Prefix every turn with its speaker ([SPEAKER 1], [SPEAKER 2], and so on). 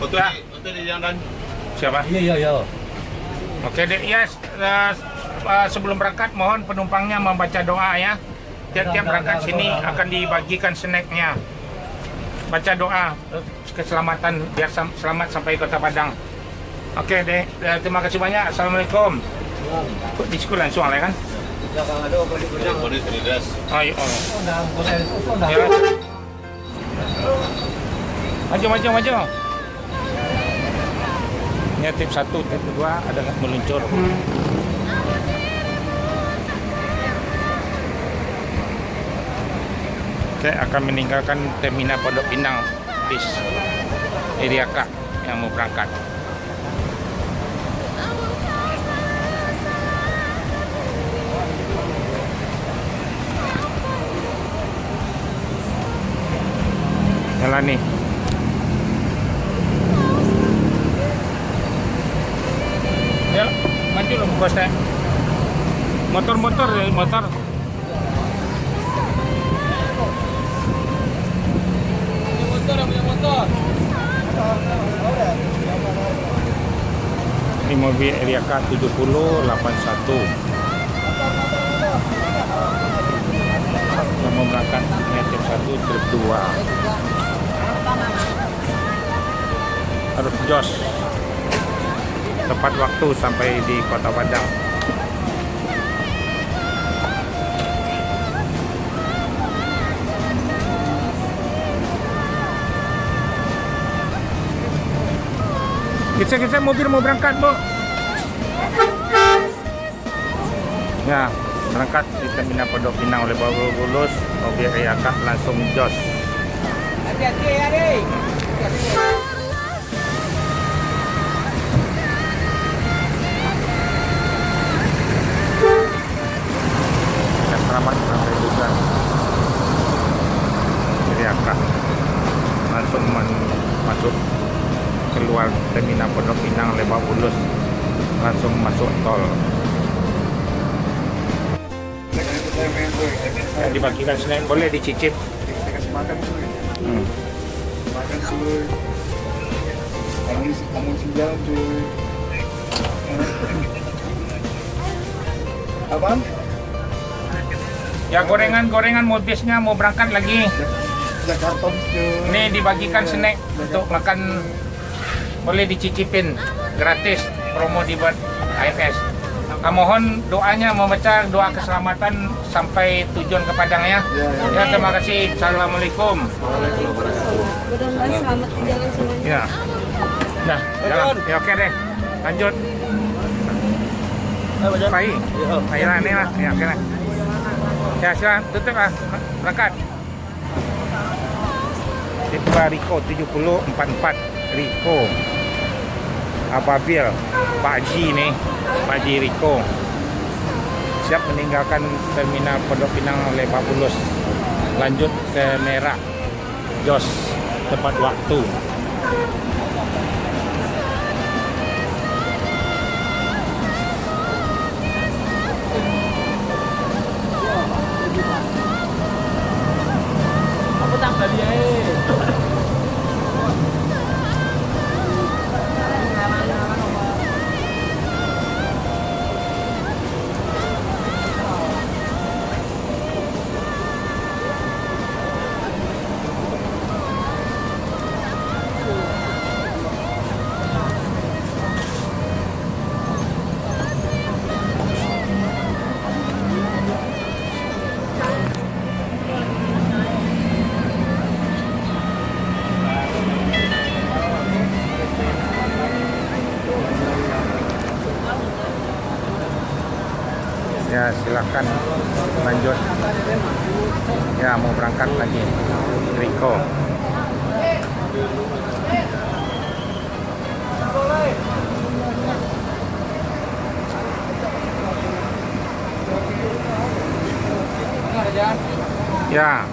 [SPEAKER 1] Untuk di jalan.
[SPEAKER 2] Siapa?
[SPEAKER 3] Iya.
[SPEAKER 2] Oke dek, ya sebelum berangkat mohon penumpangnya membaca doa ya. Tiap-tiap berangkat sini akan dibagikan snacknya. Baca doa keselamatan biar selamat sampai Kota Padang. Oke dek, terima kasih banyak. Assalamualaikum. Di sekolah langsung lah kan?
[SPEAKER 1] Boleh terlidas.
[SPEAKER 2] Ayo. Ya. Maju. Ini tip 1, tip 2 ada nggak meluncur. Oke, akan meninggalkan terminal Pondok Pinang bis Iriaka yang mau berangkat. Jalan nih. Ya, maju loh bosnya. Motor. Punya motor. Ini mobil Iriaka 7081. Yang mau berangkat trip 1, trip 2. Harus jos tepat waktu sampai di Kota Padang. Kita mobil mau berangkat, Bu. Ya, berangkat di terminal Pondok Pinang oleh baru lulus mobil Iriaka langsung jos.
[SPEAKER 3] Hati-hati ya, Dek.
[SPEAKER 2] Selamat sampai juga Iriaka langsung masuk keluar terminal Pondok Pinang Lebak Bulus, langsung masuk tol. Ya, dibagikan snack, boleh dicicip.
[SPEAKER 4] Dikasih makan cuy. Makan cuy. Amunisi jalan cuy. Apaan?
[SPEAKER 2] Ya, gorengan modisnya mau berangkat lagi.
[SPEAKER 4] Jakarta cuy.
[SPEAKER 2] Ini dibagikan snack untuk makan, boleh dicicipin gratis, promo dibuat AFS. Mohon doanya membaca doa keselamatan sampai tujuan ke Padang ya. Ya, terima kasih. Assalamualaikum.
[SPEAKER 5] Mudah-mudahan selamat di jalan semuanya.
[SPEAKER 2] Ya. Nah, jalan. Ya, oke deh. Lanjut. Pai. Pai lah ini lah. Ya, oke lah. Ya, silakan tutup lah. Berangkat. Tipe Riko 7044 Riko. Ababil Pak Haji nih, Pak Haji Riko siap meninggalkan terminal Pondok Pinang Lebak Bulus, lanjut ke Merak jos tepat waktu.
[SPEAKER 3] Aku tak tadi ya.
[SPEAKER 2] Ya, silakan lanjut. Ya, mau berangkat lagi Riko. Ya,